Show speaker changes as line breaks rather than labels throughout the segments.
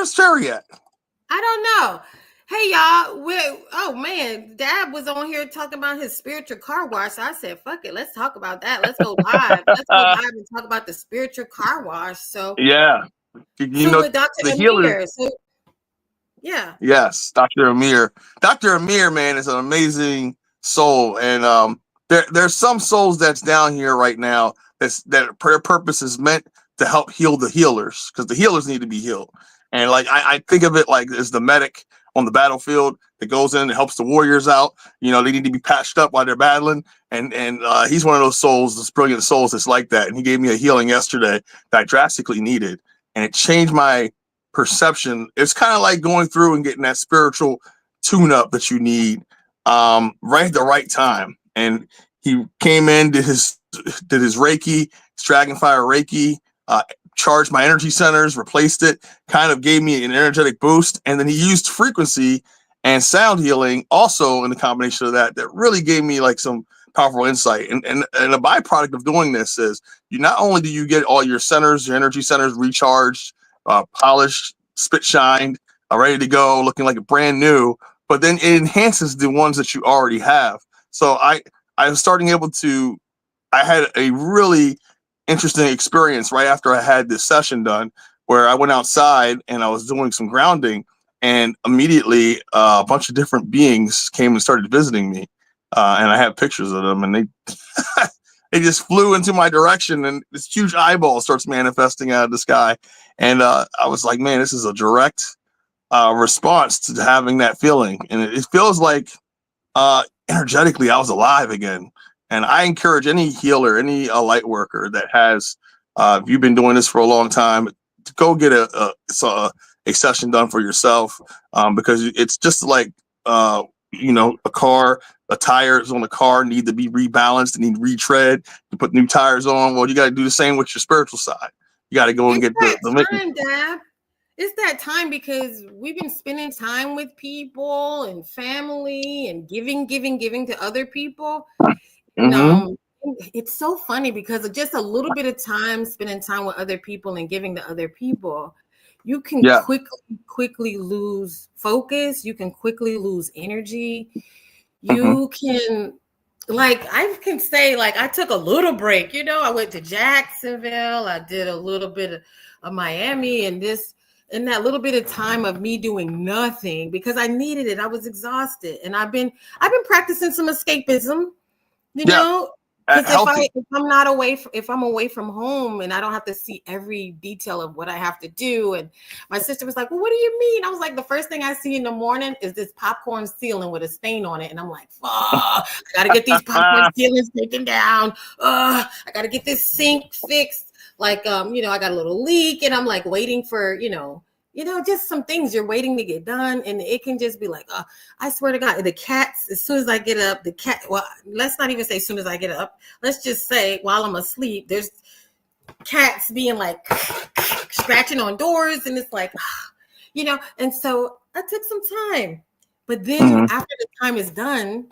Where's Terri at?
I don't know. Hey y'all, oh man, Dab was on here talking about his spiritual car wash. So I said, fuck it, let's talk about that. Let's go live. Let's go live and talk about the spiritual car wash. So
yeah, you
so
know
with Dr.
the
Amir, so yeah.
Yes, Dr. Amir. Dr. Amir, man, is an amazing soul, and there's some souls that's down here right now that prayer purpose is meant to help heal the healers, because the healers need to be healed. And like I think of it like as the medic on the battlefield that goes in and helps the warriors out. You know, they need to be patched up while they're battling, and he's one of those souls, those brilliant souls that's like that. And he gave me a healing yesterday that I drastically needed, and it changed my perception. It's kind of like going through and getting that spiritual tune-up that you need right at the right time. And he came in, did his Reiki, his Dragonfire Reiki, charged my energy centers, replaced it, kind of gave me an energetic boost. And then he used frequency and sound healing also in the combination of that really gave me like some powerful insight. And a byproduct of doing this is you not only do you get all your centers, your energy centers recharged, polished, spit shined, ready to go, looking like a brand new, but then it enhances the ones that you already have. So I was starting able to, I had a really interesting experience right after I had this session done, where I went outside and I was doing some grounding, and immediately a bunch of different beings came and started visiting me, and I have pictures of them, and they they just flew into my direction, and this huge eyeball starts manifesting out of the sky. And I was like, man, this is a direct response to having that feeling. And it feels like energetically I was alive again. And I encourage any healer, any light worker that has, if you've been doing this for a long time, to go get a session done for yourself, because it's just like, a car. The tires on the car need to be rebalanced, they need retread, to put new tires on. Well, you got to do the same with your spiritual side. You got to go and get the
time, Dab. It's that time, because we've been spending time with people and family and giving to other people. It's so funny because of just a little bit of time, spending time with other people and giving to other people, you can quickly lose focus. You can quickly lose energy. You can, like, I can say, like, I took a little break. I went to Jacksonville. I did a little bit of Miami, and that little bit of time of me doing nothing because I needed it. I was exhausted, and I've been practicing some escapism. Because if I'm away from home and I don't have to see every detail of what I have to do. And my sister was like, well, what do you mean? I was like, the first thing I see in the morning is this popcorn ceiling with a stain on it. And I'm like, fuck, I got to get these popcorn ceilings taken down. I got to get this sink fixed. Like, I got a little leak, and I'm like waiting for, just some things you're waiting to get done. And it can just be like, I swear to God, the cats, as soon as I get up, well, let's not even say as soon as I get up. Let's just say while I'm asleep, there's cats being like scratching on doors. And it's like, and so I took some time. But then after the time is done,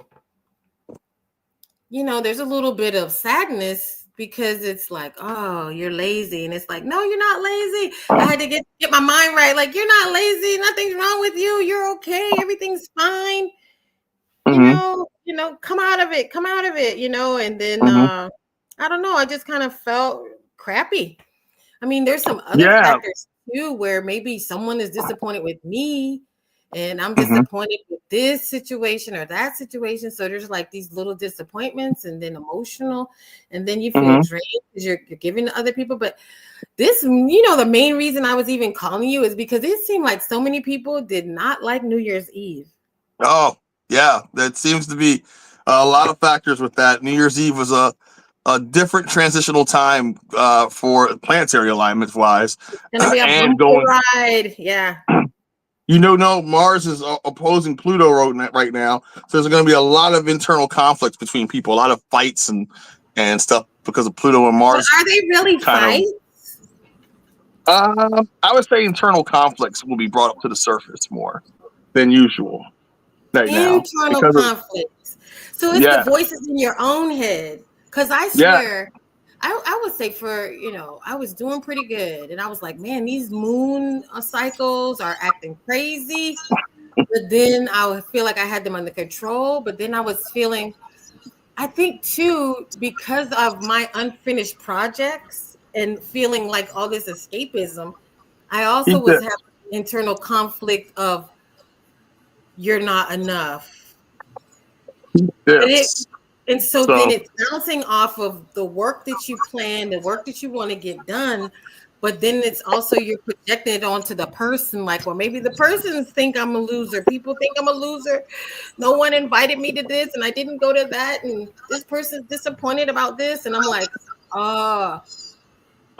there's a little bit of sadness, because it's like, oh, you're lazy. And it's like, no, you're not lazy. I had to get my mind right. Like, you're not lazy. Nothing's wrong with you. You're okay. Everything's fine. Come out of it. And then, I don't know. I just kind of felt crappy. I mean, there's some other factors too, where maybe someone is disappointed with me, and I'm disappointed with this situation or that situation. So there's like these little disappointments, and then emotional, and then you feel drained because you're giving to other people. But this, the main reason I was even calling you is because it seemed like so many people did not like New Year's Eve.
Oh, yeah. That seems to be a lot of factors with that. New Year's Eve was a different transitional time for planetary alignments wise.
It's gonna be a ride. Yeah.
Mars is opposing Pluto right now. So there's going to be a lot of internal conflicts between people, a lot of fights and stuff because of Pluto and Mars.
But are they really fights?
I would say internal conflicts will be brought up to the surface more than usual right now.
Internal conflicts. So it's the voices in your own head. Because I swear, I would say for, I was doing pretty good. And I was like, man, these moon cycles are acting crazy. But then I would feel like I had them under control. But then I was feeling, I think too, because of my unfinished projects and feeling like all this escapism, I also was having internal conflict of you're not enough.
Yes.
And so then it's bouncing off of the work that you plan, the work that you want to get done. But then it's also you're projecting it onto the person, like, well, maybe the person think I'm a loser. People think I'm a loser. No one invited me to this, and I didn't go to that, and this person's disappointed about this, and I'm like,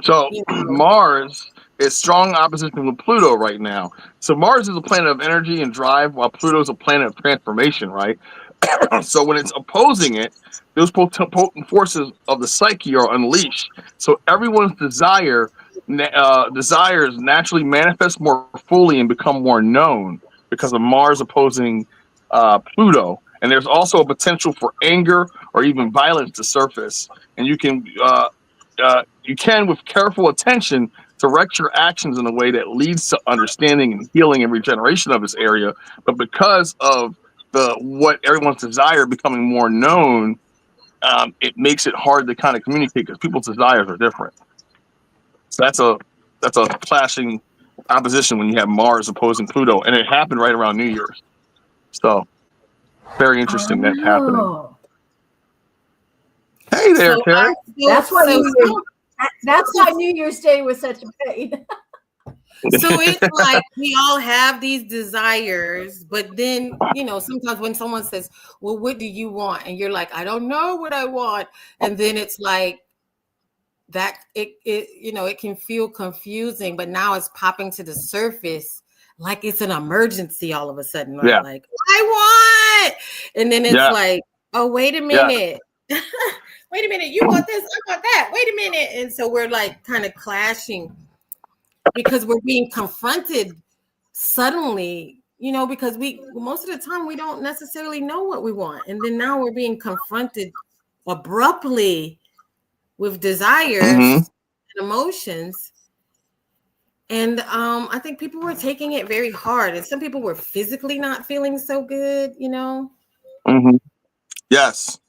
So Mars is strong opposition with Pluto right now. So Mars is a planet of energy and drive, while Pluto is a planet of transformation, right? So when it's opposing it, those potent forces of the psyche are unleashed. So everyone's desires naturally manifest more fully and become more known because of Mars opposing Pluto. And there's also a potential for anger or even violence to surface. And you can, with careful attention, direct your actions in a way that leads to understanding and healing and regeneration of this area. But because of what everyone's desire becoming more known, it makes it hard to kind of communicate because people's desires are different. So that's a clashing opposition when you have Mars opposing Pluto, and it happened right around New Year's. So very interesting that's happening. Hey there, Terry.
That's why New Year's Day was such a pain.
So it's like we all have these desires, but then, sometimes when someone says, well, what do you want? And you're like, I don't know what I want. And then it's like that it can feel confusing, but now it's popping to the surface like it's an emergency all of a sudden. Right? Yeah. Like, I want. And then it's like, oh, wait a minute. Yeah. Wait a minute. You want this? I want that. Wait a minute. And so we're like kind of clashing. Because we're being confronted suddenly, because most of the time we don't necessarily know what we want. And then now we're being confronted abruptly with desires and emotions. And I think people were taking it very hard. And some people were physically not feeling so good,
Yes.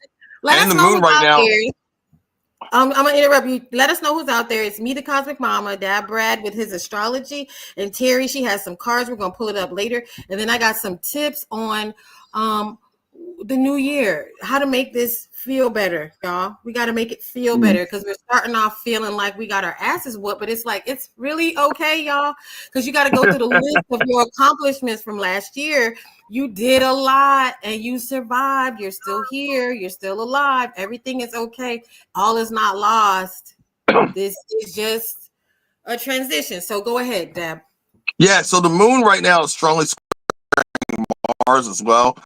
Let us know who's out there. I'm gonna interrupt you. Let us know who's out there. It's me, the Cosmic Mama, Dad Brad with his astrology, and Terry. She has some cards. We're gonna pull it up later, and then I got some tips on the new year, how to make this feel better, y'all. We got to make it feel better because we're starting off feeling like we got our asses whooped, but it's like it's really okay, y'all, because you got to go through the list of your accomplishments from last year. You did a lot and you survived. You're still here. You're still alive. Everything is okay. All is not lost. This is just a transition. So go ahead, Deb.
Yeah. So the moon right now is strongly squaring Mars as well.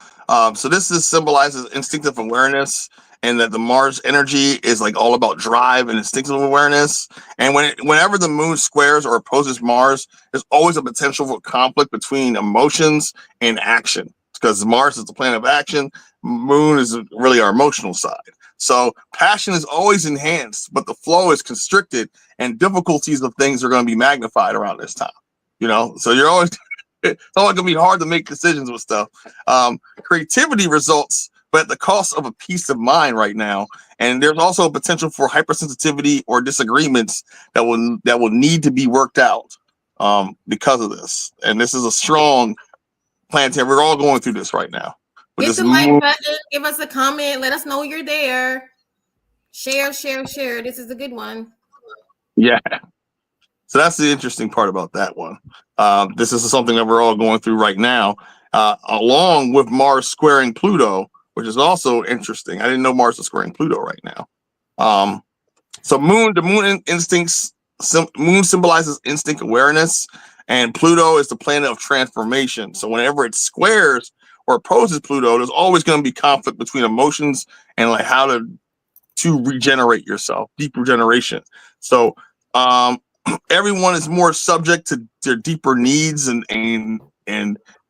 So this symbolizes instinctive awareness, and that the Mars energy is like all about drive and instinctive awareness. And whenever the moon squares or opposes Mars, there's always a potential for conflict between emotions and action, because Mars is the planet of action. Moon is really our emotional side. So passion is always enhanced, but the flow is constricted, and difficulties of things are going to be magnified around this time. So you're always it's always going to be hard to make decisions with stuff. Creativity results, but at the cost of a peace of mind right now. And there's also a potential for hypersensitivity or disagreements that will need to be worked out because of this. And this is a strong planetary. We're all going through this right now.
Hit the like button. Give us a comment. Let us know you're there. Share. This is a good one.
Yeah. So that's the interesting part about that one. This is something that we're all going through right now, along with Mars squaring Pluto, which is also interesting. I didn't know Mars was squaring Pluto right now. So the moon symbolizes instinct awareness, and Pluto is the planet of transformation. So whenever it squares or opposes Pluto, there's always going to be conflict between emotions and like how to regenerate yourself, deep regeneration. So everyone is more subject to their deeper needs and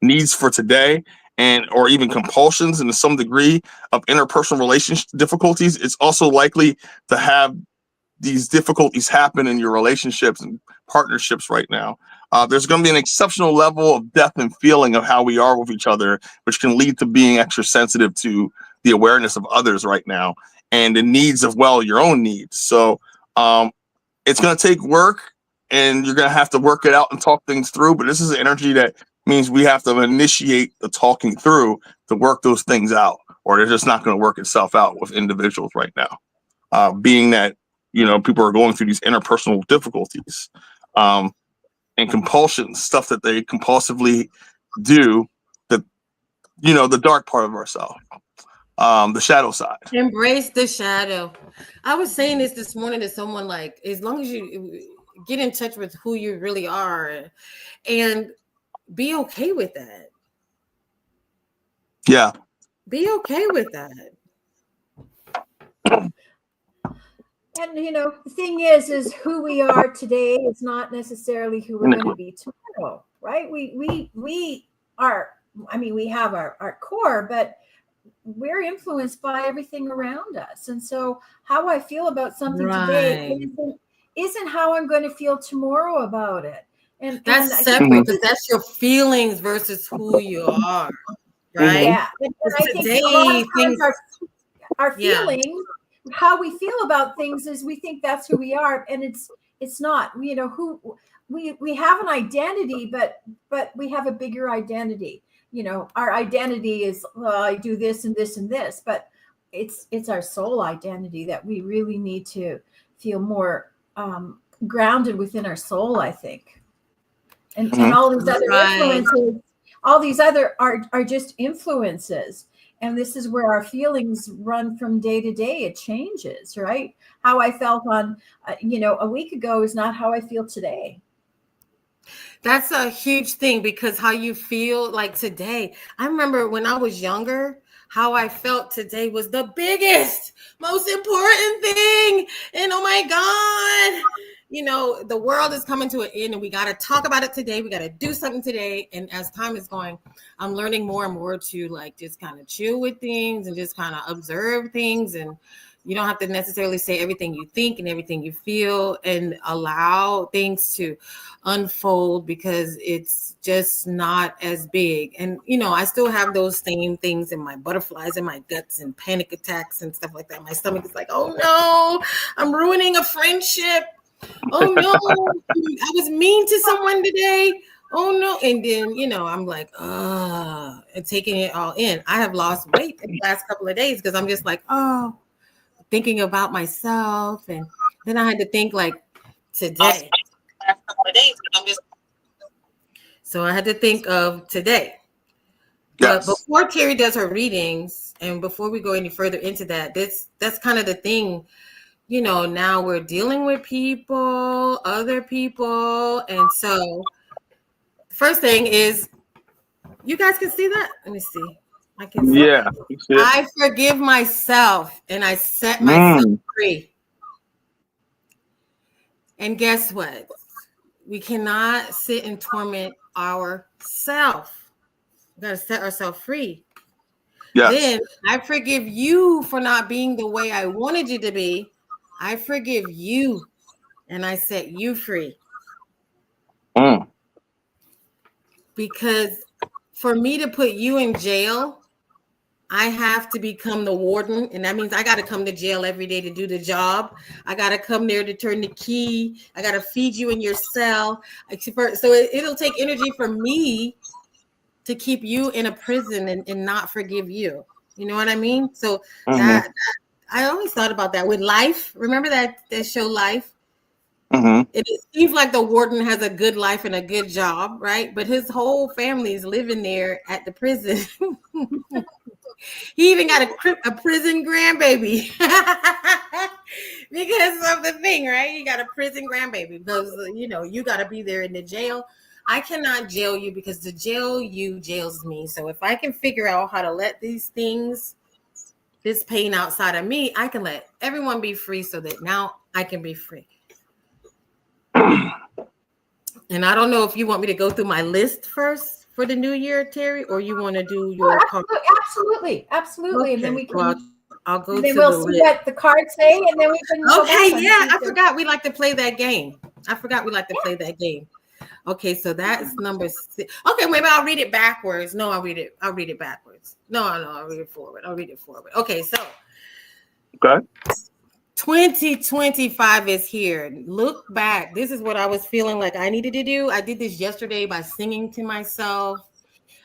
needs for today, or even compulsions, and to some degree of interpersonal relationship difficulties. It's also likely to have these difficulties happen in your relationships and partnerships right now. There's going to be an exceptional level of depth and feeling of how we are with each other, which can lead to being extra sensitive to the awareness of others right now and the needs of, well, your own needs. So it's going to take work, and you're going to have to work it out and talk things through. But this is an energy that means we have to initiate the talking through to work those things out, or they're just not going to work itself out with individuals right now. Being that, people are going through these interpersonal difficulties. And compulsions, stuff that they compulsively do, the dark part of ourselves, the shadow side.
Embrace the shadow. I was saying this morning to someone, like, as long as you get in touch with who you really are and be okay with that.
Yeah.
Be okay with that.
And the thing is who we are today is not necessarily who we're going to be tomorrow, right? We are, we have our core, but we're influenced by everything around us. And so how I feel about something today isn't how I'm going to feel tomorrow about it. And
that's separate, because that's your feelings versus who you are, right?
Yeah. And I think a lot of times our feelings, how we feel about things is we think that's who we are, and it's not. Who we have an identity, but we have a bigger identity. Our identity is, well, I do this and this and this, but it's our soul identity that we really need to feel more grounded within our soul, I think. And all these other influences, all these other are just influences. And this is where our feelings run from day to day. It changes, right? How I felt on, a week ago is not how I feel today.
That's a huge thing, because how you feel like today. I remember when I was younger, how I felt today was the biggest, most important thing. And oh my God, the world is coming to an end, and we got to talk about it today. We got to do something today. And as time is going, I'm learning more and more to, like, just kind of chill with things and just kind of observe things. And you don't have to necessarily say everything you think and everything you feel, and allow things to unfold, because it's just not as big. And, I still have those same things in my butterflies in my guts and panic attacks and stuff like that. My stomach is like, oh no, I'm ruining a friendship. Oh no, I was mean to someone today. Oh no. And then, I'm like, and taking it all in. I have lost weight in the last couple of days because I'm just like, thinking about myself. And then I had to think, like, today. So I had to think of today. Yes. But before Terri does her readings, and before we go any further into that, that's kind of the thing. Now we're dealing with people, other people. And so first thing is, you guys can see that? Let me see. I can see.
Yeah.
I forgive myself, and I set myself free. And guess what? We cannot sit and torment ourselves. We got to set ourselves free. Yes. Then I forgive you for not being the way I wanted you to be. I forgive you, and I set you free. Because for me to put you in jail, I have to become the warden, and that means I got to come to jail every day to do the job. I got to come there to turn the key. I got to feed you in your cell. So it'll take energy for me to keep you in a prison and not forgive you. You know what I mean? So that I always thought about that with Life. Remember that show Life? It seems like the warden has a good life and a good job, right? But his whole family is living there at the prison. He even got a prison grandbaby because of the thing, right? You got a prison grandbaby because, you got to be there in the jail. I cannot jail you, because to jail you jails me. So if I can figure out how to let these things, this pain outside of me, I can let everyone be free, so that now I can be free. And I don't know if you want me to go through my list first for the new year, Terri, or you want to do your
absolutely.
Okay.
And then we can
I'll go
and then
to
we'll
the
see
list.
what the cards say, and then we can go back
Okay,
on
yeah, I
Tuesday.
forgot we like to play that game. Play that game. Okay, so that's number 6. Okay, maybe I'll read it backwards. No, I'll read it backwards. No, I'll read it forward. Okay, so
Okay.
2025 is here. Look back. This is what I was feeling like I needed to do. I did this yesterday by singing to myself.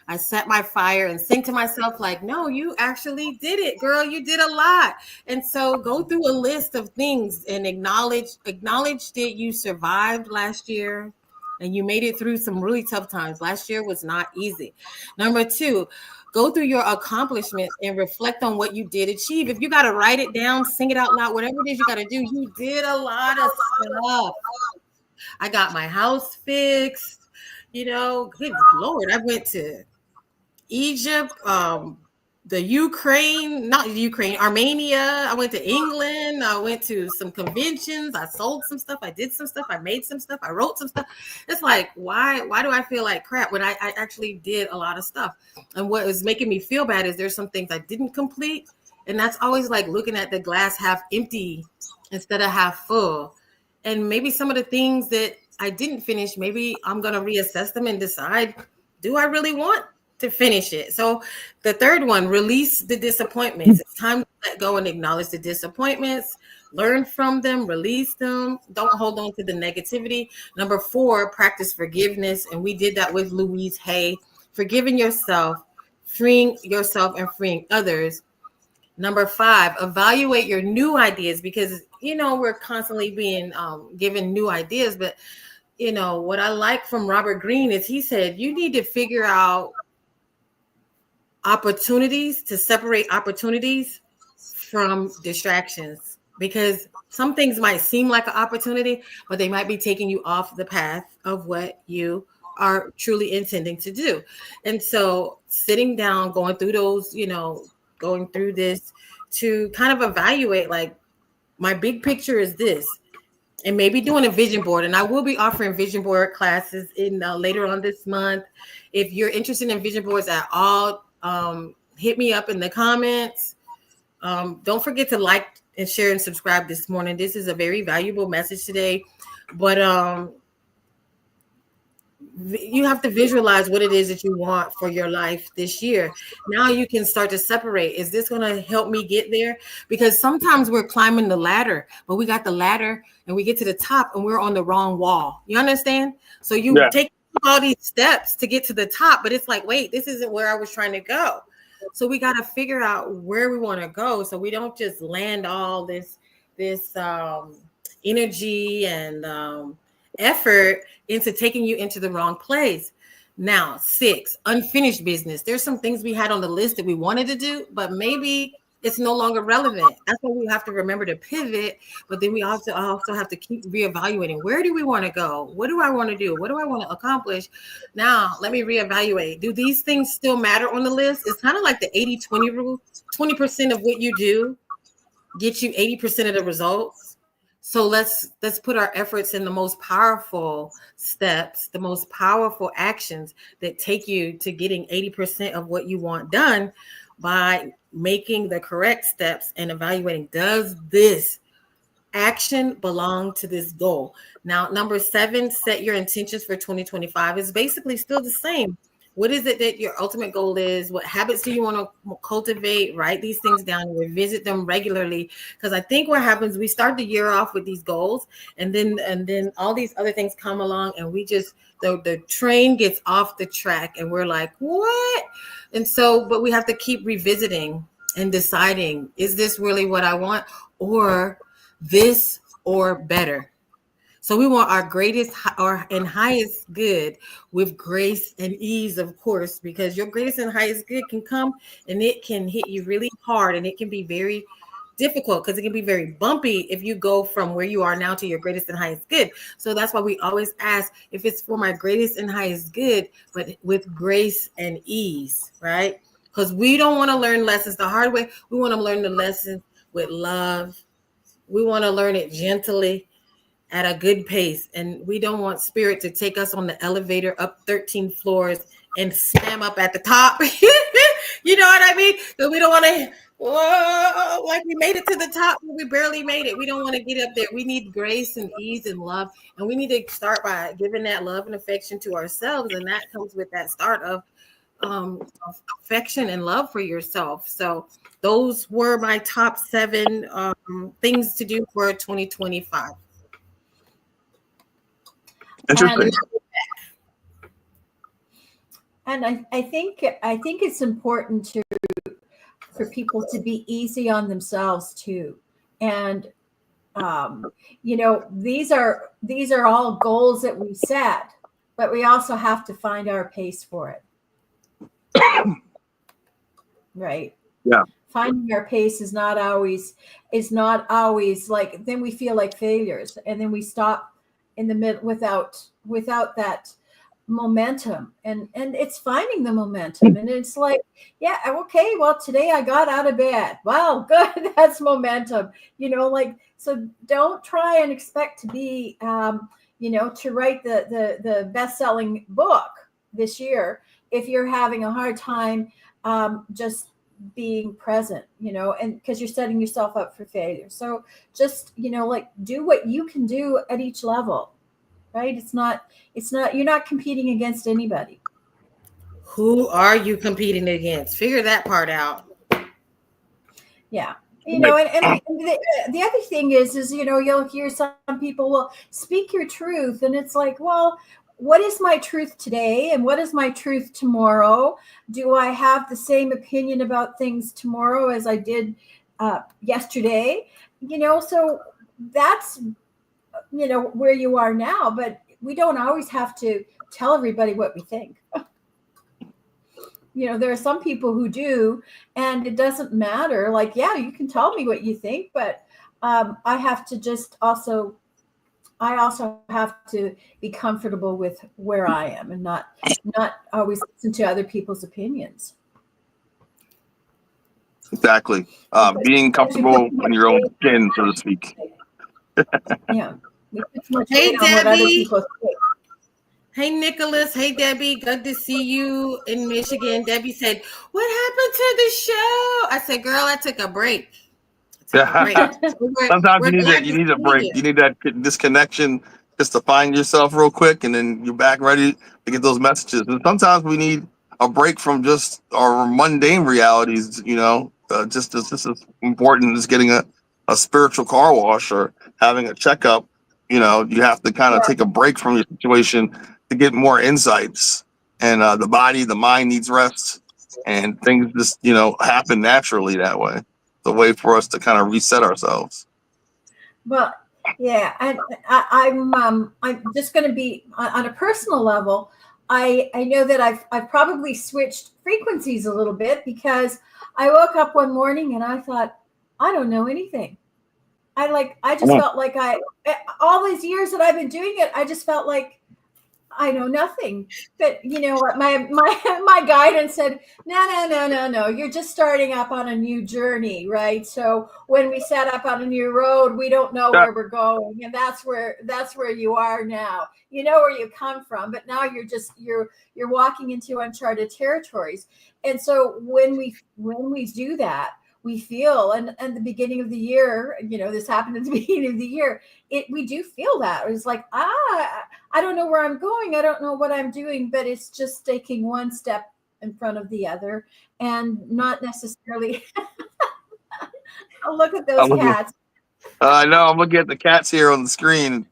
I set my fire and sing to myself like, no, you actually did it, girl. You did a lot. And so go through a list of things and acknowledge that you survived last year and you made it through some really tough times. Last year was not easy. Number 2, go through your accomplishments and reflect on what you did achieve. If you got to write it down, sing it out loud, whatever it is you got to do, you did a lot of stuff. I got my house fixed. You know, good Lord, I went to Egypt, the Ukraine, not Ukraine, Armenia. I went to England. I went to some conventions. I sold some stuff. I did some stuff. I made some stuff. I wrote some stuff. It's like, why do I feel like crap when I actually did a lot of stuff? And what is making me feel bad is there's some things I didn't complete. And that's always like looking at the glass half empty instead of half full. And maybe some of the things that I didn't finish, maybe I'm going to reassess them and decide, do I really want to finish it? So the third one, release the disappointments. It's time to let go and acknowledge the disappointments, learn from them, release them. Don't hold on to the negativity. Number 4, practice forgiveness. And we did that with Louise Hay, forgiving yourself, freeing yourself and freeing others. Number 5, evaluate your new ideas, because, you know, we're constantly being given new ideas. But, you know, what I like from Robert Greene is he said, you need to figure out opportunities, to separate opportunities from distractions, because some things might seem like an opportunity, but they might be taking you off the path of what you are truly intending to do. And so sitting down, going through those, you know, going through this to kind of evaluate, like, my big picture is this, and maybe doing a vision board. And I will be offering vision board classes in later on this month. If you're interested in vision boards at all, hit me up in the comments. Don't forget to like and share and subscribe this morning. This is a very valuable message today, but you have to visualize what it is that you want for your life this year. Now you can start to separate. Is this going to help me get there? Because sometimes we're climbing the ladder, but we got the ladder and we get to the top and we're on the wrong wall. You understand? So you take all these steps to get to the top, but it's like, wait, this isn't where I was trying to go. So we got to figure out where we want to go, so we don't just land all this energy and effort into taking you into the wrong place. Now, 6, unfinished business. There's some things we had on the list that we wanted to do, but maybe it's no longer relevant. That's why we have to remember to pivot, but then we also have to keep reevaluating. Where do we want to go? What do I want to do? What do I want to accomplish? Now, let me reevaluate. Do these things still matter on the list? It's kind of like the 80-20 rule. 20% of what you do gets you 80% of the results. So let's put our efforts in the most powerful steps, the most powerful actions that take you to getting 80% of what you want done, by making the correct steps and evaluating, does this action belong to this goal? Now, number 7, set your intentions for 2025 is basically still the same. What is it that your ultimate goal is? What habits do you want to cultivate? Write these things down and revisit them regularly. Because I think what happens, we start the year off with these goals, and then all these other things come along, and we just the train gets off the track, and we're like, what? And so, but we have to keep revisiting and deciding, is this really what I want, or this, or better? So we want our greatest and highest good with grace and ease, of course, because your greatest and highest good can come and it can hit you really hard, and it can be very difficult because it can be very bumpy if you go from where you are now to your greatest and highest good. So that's why we always ask if it's for my greatest and highest good, but with grace and ease, right? Because we don't want to learn lessons the hard way. We want to learn the lesson with love. We want to learn it gently, at a good pace. And we don't want spirit to take us on the elevator up 13 floors and slam up at the top. You know what I mean? Because we don't want to Whoa, like we made it to the top, but we barely made it. We don't want to get up there. We need grace and ease and love. And we need to start by giving that love and affection to ourselves. And that comes with that start of affection and love for yourself. So those were my top 7 things to do for 2025.
Interesting.
And I think it's important for people to be easy on themselves too. And these are all goals that we set, but we also have to find our pace for it. Right.
Yeah.
Finding our pace is not always like, then we feel like failures, and then we stop in the middle without that momentum. And it's finding the momentum, and it's like, yeah, okay, well, today I got out of bed. Wow, good. That's momentum. So don't try and expect to be to write the best-selling book this year if you're having a hard time just being present, and because you're setting yourself up for failure. So just, do what you can do at each level, right? It's not, you're not competing against anybody.
Who are you competing against? Figure that part out.
Yeah. And the other thing is, you'll hear some people, well, speak your truth. And it's like, well, what is my truth today? And what is my truth tomorrow? Do I have the same opinion about things tomorrow as I did yesterday? So that's, where you are now, but we don't always have to tell everybody what we think. There are some people who do, and it doesn't matter. Like, yeah, you can tell me what you think, but I have to just also have to be comfortable with where I am and not always listen to other people's opinions.
Exactly. Being comfortable in your own skin, so to speak.
Yeah.
Hey, Debbie. Hey, Nicholas. Hey, Debbie. Good to see you in Michigan. Debbie said, "What happened to the show?" I said, "Girl, I took a break."
Sometimes you need a break. You need that disconnection just to find yourself real quick, and then you're back ready to get those messages. And sometimes we need a break from just our mundane realities. Just as important as getting a spiritual car wash or having a checkup. You have to kind of take a break from your situation to get more insights. And the body, the mind needs rest, and things just happen naturally that way. The way for us to kind of reset ourselves.
Well, yeah, and I'm just going to be on a personal level. I know that I've probably switched frequencies a little bit, because I woke up one morning and I thought, I don't know anything. I just felt like all these years that I've been doing it, I just felt like I know nothing. But my guidance said, no, you're just starting up on a new journey, right? So when we set up on a new road, we don't know where we're going, and that's where you are now. You know where you come from, but now you're walking into uncharted territories. And so when we do that, we feel, and the beginning of the year, this happened at the beginning of the year, we do feel that. It's like, I don't know where I'm going. I don't know what I'm doing, but it's just taking one step in front of the other, and not necessarily. Oh, look at those cats.
I know. I'm looking at the cats here on the screen.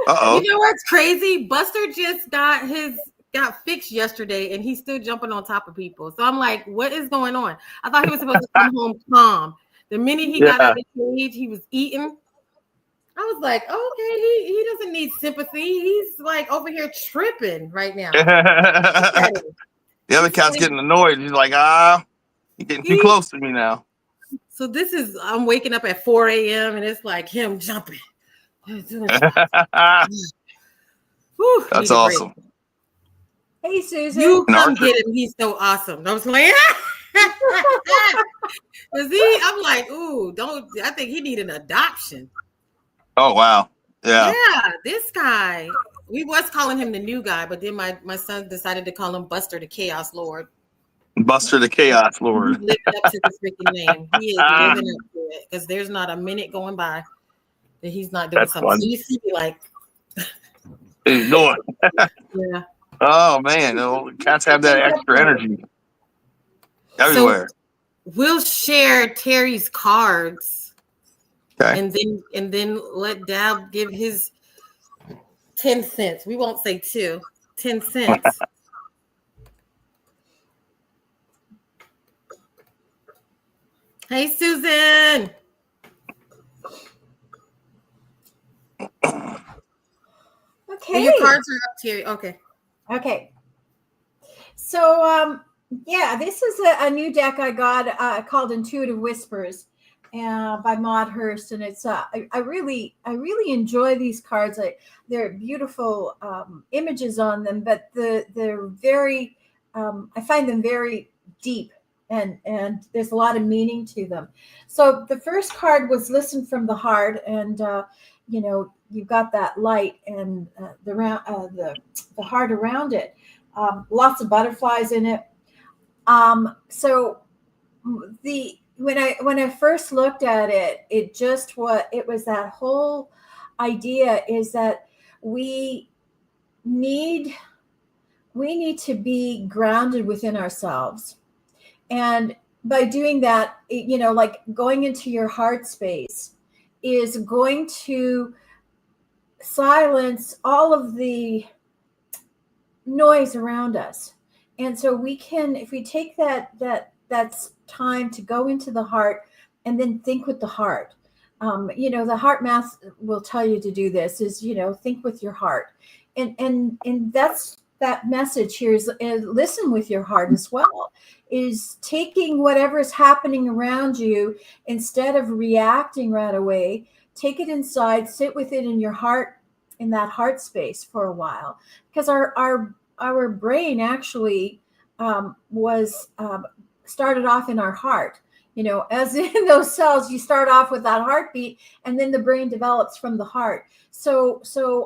Uh-oh.
You know what's crazy? Buster just got fixed yesterday, and he's still jumping on top of people. So I'm like, what is going on? I thought he was supposed to come home calm. The minute he got out of the cage, he was eating. I was like, okay, he doesn't need sympathy. He's like over here tripping right now.
The other cat's getting annoyed. He's like, you're getting too close to me now.
So I'm waking up at 4 a.m. and it's like him jumping.
Whew, that's awesome.
Hey, Susan.
You come get him. He's so awesome. I was like, I'm like, ooh, I think he need an adoption.
Oh, wow. Yeah.
Yeah, this guy. We was calling him the new guy, but then my son decided to call him Buster the Chaos Lord.
Buster the Chaos Lord.
He's living up to the freaking name. He is living up to it because there's not a minute going by that he's not doing
That's
something.
fun.
So you see, like,
He's doing.
yeah.
Oh man, cats have that extra energy everywhere.
So we'll share Terry's cards,
Okay.
and then let Dab give his 10 cents. We won't say 10 cents. Hey, Susan.
Okay.
Well, your cards are up, Terry. Okay.
Okay. So, yeah, this is a new deck I got called Intuitive Whispers by Maud Hurst, and it's I really enjoy these cards. They're beautiful images on them, but they're very I find them very deep, and there's a lot of meaning to them. So the first card was Listen from the Heart, and you know, you've got that light and the heart around it. Lots of butterflies in it. So when I first looked at it, it was that whole idea is that we need to be grounded within ourselves, and by doing that, you know, like going into your heart space is going to silence all of the noise around us. And so we can, if we take that's time to go into the heart and then think with the heart. You know, the heart math will tell you to do this is, you know, think with your heart. And that's that message here is listen with your heart as well, is taking whatever is happening around you, instead of reacting right away, take it inside, sit with it in your heart, in that heart space for a while, because our brain actually was started off in our heart. You know, as in those cells, you start off with that heartbeat, and then the brain develops from the heart. So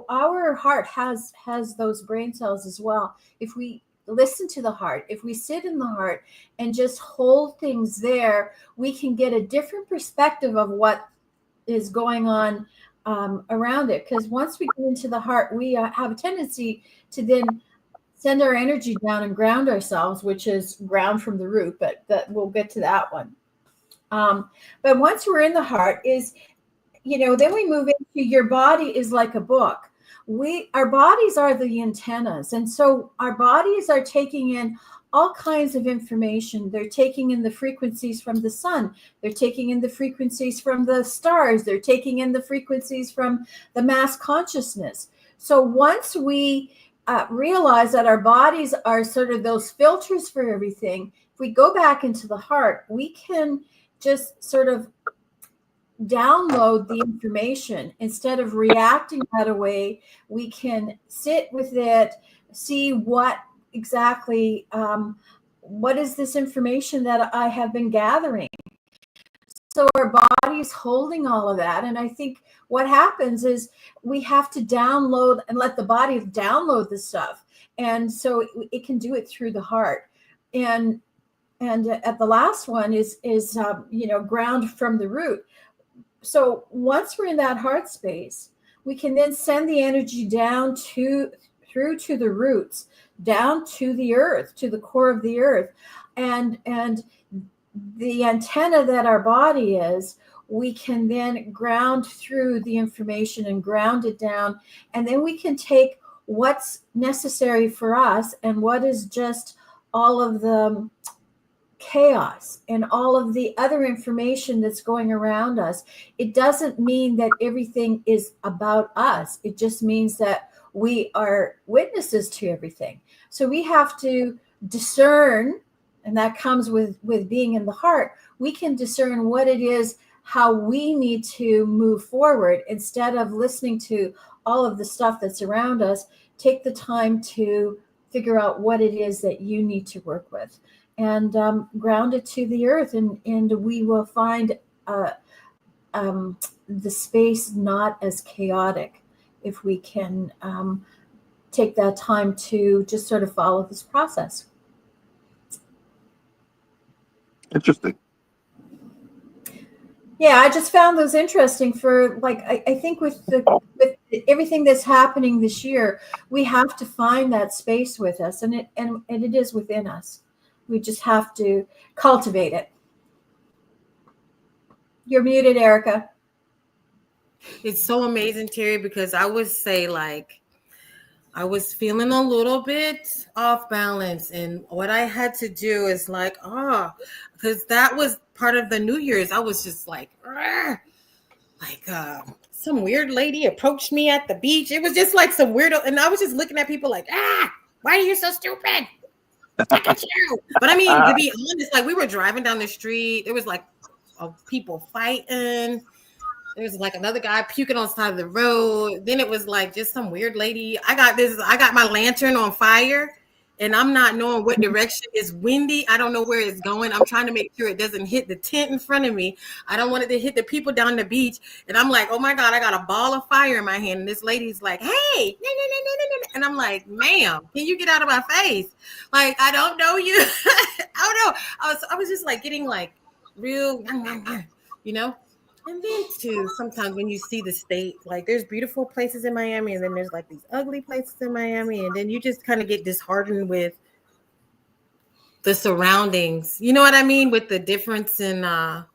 our heart has those brain cells as well. If we listen to the heart, if we sit in the heart and just hold things there, we can get a different perspective of what is going on around it. Because once we get into the heart, we have a tendency to then send our energy down and ground ourselves, which is ground from the root, but we'll get to that one. But once we're in the heart, is, you know, then we move into your body is like a book. Our bodies are the antennas, and so our bodies are taking in all kinds of information. They're taking in the frequencies from the sun. They're taking in the frequencies from the stars. They're taking in the frequencies from the mass consciousness. So once we realize that our bodies are sort of those filters for everything, if we go back into the heart, we can just sort of download the information instead of reacting right away. We can sit with it, see what exactly what is this information that I have been gathering. So our body's holding all of that, and I think what happens is we have to download and let the body download the stuff, and so it can do it through the heart. And at the last one is you know, ground from the root. So once we're in that heart space, we can then send the energy down through to the roots, down to the earth, to the core of the earth, and the antenna that our body is, we can then ground through the information and ground it down, and then we can take what's necessary for us and what is just all of the chaos and all of the other information that's going around us. It doesn't mean that everything is about us. It just means that we are witnesses to everything. So we have to discern, and that comes with being in the heart. We can discern what it is, how we need to move forward, instead of listening to all of the stuff that's around us. Take the time to figure out what it is that you need to work with, and ground it to the earth, and we will find the space not as chaotic if we can take that time to just sort of follow this process.
Interesting.
Yeah, I just found those interesting for like I think with everything that's happening this year, we have to find that space with us, and it is within us. We just have to cultivate it. You're muted, Erica.
It's so amazing, Terri, because I would say like I was feeling a little bit off balance, and what I had to do is like, because that was part of the New Year's. I was just like, some weird lady approached me at the beach. It was just like some weirdo, and I was just looking at people like, why are you so stupid? Look at you. But I mean, to be honest, like we were driving down the street, there was like people fighting. There's like another guy puking on the side of the road. Then it was like just some weird lady. I got my lantern on fire, and I'm not knowing what direction. It's windy. I don't know where it's going. I'm trying to make sure it doesn't hit the tent in front of me. I don't want it to hit the people down the beach. And I'm like, oh my God, I got a ball of fire in my hand. And this lady's like, hey, no. And I'm like, ma'am, can you get out of my face? Like, I don't know you. I don't know. I was just like getting like real, you know? And then too, sometimes when you see the state, like there's beautiful places in Miami, and then there's like these ugly places in Miami, and then you just kind of get disheartened with the surroundings. You know what I mean? With the difference in how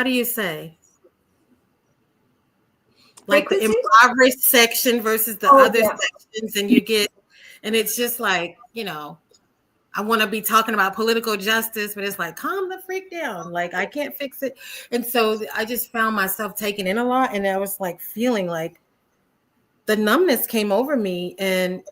do you say? Like the impoverished section versus the other sections, and it's just like, I want to be talking about political justice, but it's like, calm the freak down. Like, I can't fix it. And so I just found myself taking in a lot. And I was like feeling like the numbness came over me. And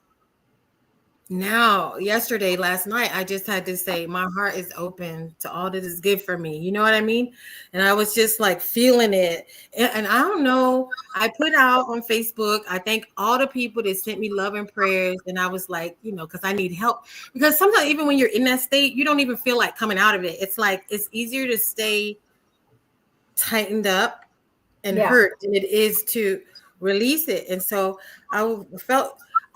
now, last night, I just had to say, my heart is open to all that is good for me. You know what I mean? And I was just like feeling it. And I don't know, I put out on Facebook, I thank all the people that sent me love and prayers. And I was like, because I need help. Because sometimes even when you're in that state, you don't even feel like coming out of it. It's like, it's easier to stay tightened up and hurt than it is to release it. And so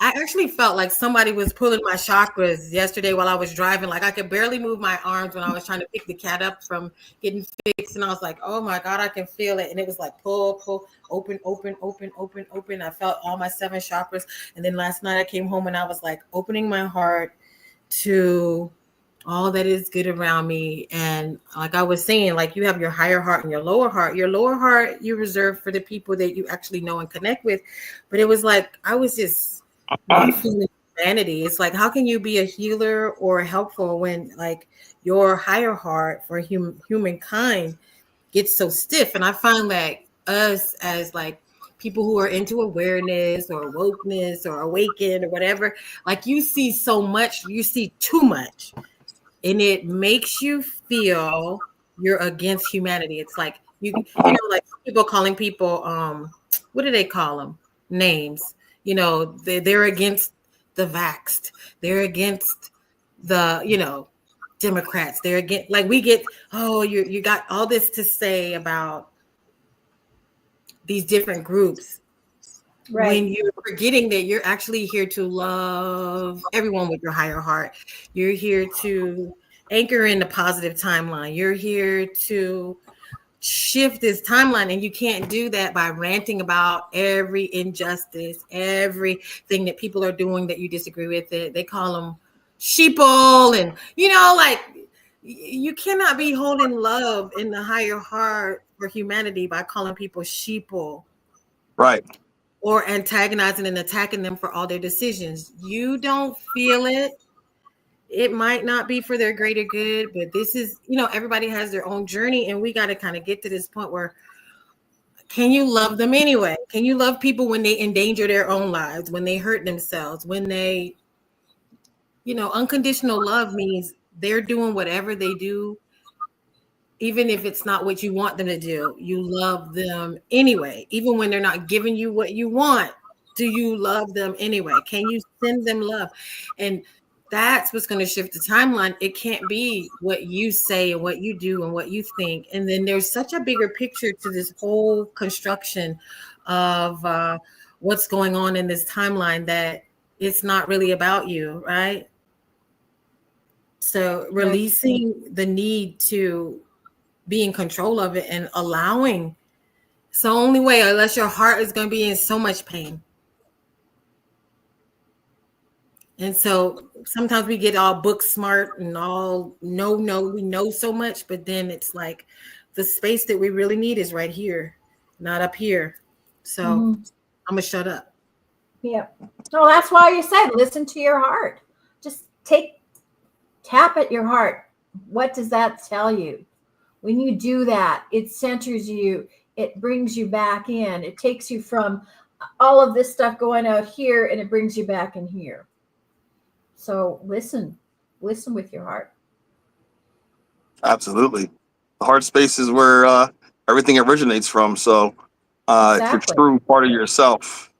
I actually felt like somebody was pulling my chakras yesterday while I was driving. Like I could barely move my arms when I was trying to pick the cat up from getting fixed. And I was like, oh my God, I can feel it. And it was like pull, open. I felt all my 7 chakras. And then last night I came home and I was like opening my heart to all that is good around me. And like I was saying, like you have your higher heart and your lower heart. Your lower heart you reserve for the people that you actually know and connect with. But it was like I was just not feeling humanity. It's like, how can you be a healer or helpful when like your higher heart for humankind gets so stiff? And I find that us as like people who are into awareness or wokeness or awakened or whatever, like you see so much, you see too much, and it makes you feel you're against humanity. It's like like people calling people what do they call them? Names. They're against the vaxxed. They're against the, Democrats. They're against, like we get, you got all this to say about these different groups. Right. When you're forgetting that you're actually here to love everyone with your higher heart. You're here to anchor in the positive timeline. You're here to shift this timeline, and you can't do that by ranting about every injustice, everything that people are doing that you disagree with. It they call them sheeple, and like you cannot be holding love in the higher heart for humanity by calling people sheeple,
right?
Or antagonizing and attacking them for all their decisions. You don't feel it. It might not be for their greater good, but this is, everybody has their own journey, and we got to kind of get to this point where, can you love them anyway? Can you love people when they endanger their own lives, when they hurt themselves, when they, unconditional love means they're doing whatever they do, even if it's not what you want them to do. You love them anyway, even when they're not giving you what you want. Do you love them anyway? Can you send them love? And that's what's going to shift the timeline. It can't be what you say and what you do and what you think. And then there's such a bigger picture to this whole construction of what's going on in this timeline that it's not really about you, right? So releasing the need to be in control of it and allowing. It's the only way, unless your heart is going to be in so much pain. And so sometimes we get all book smart and all we know so much, but then it's like the space that we really need is right here, not up here. So I'm gonna shut up.
Yeah. No, that's why you said listen to your heart. Just tap at your heart. What does that tell you? When you do that, it centers you, it brings you back in. It takes you from all of this stuff going out here and it brings you back in here. So listen with your heart.
Absolutely. The heart space is where everything originates from. So it's your true part of yourself.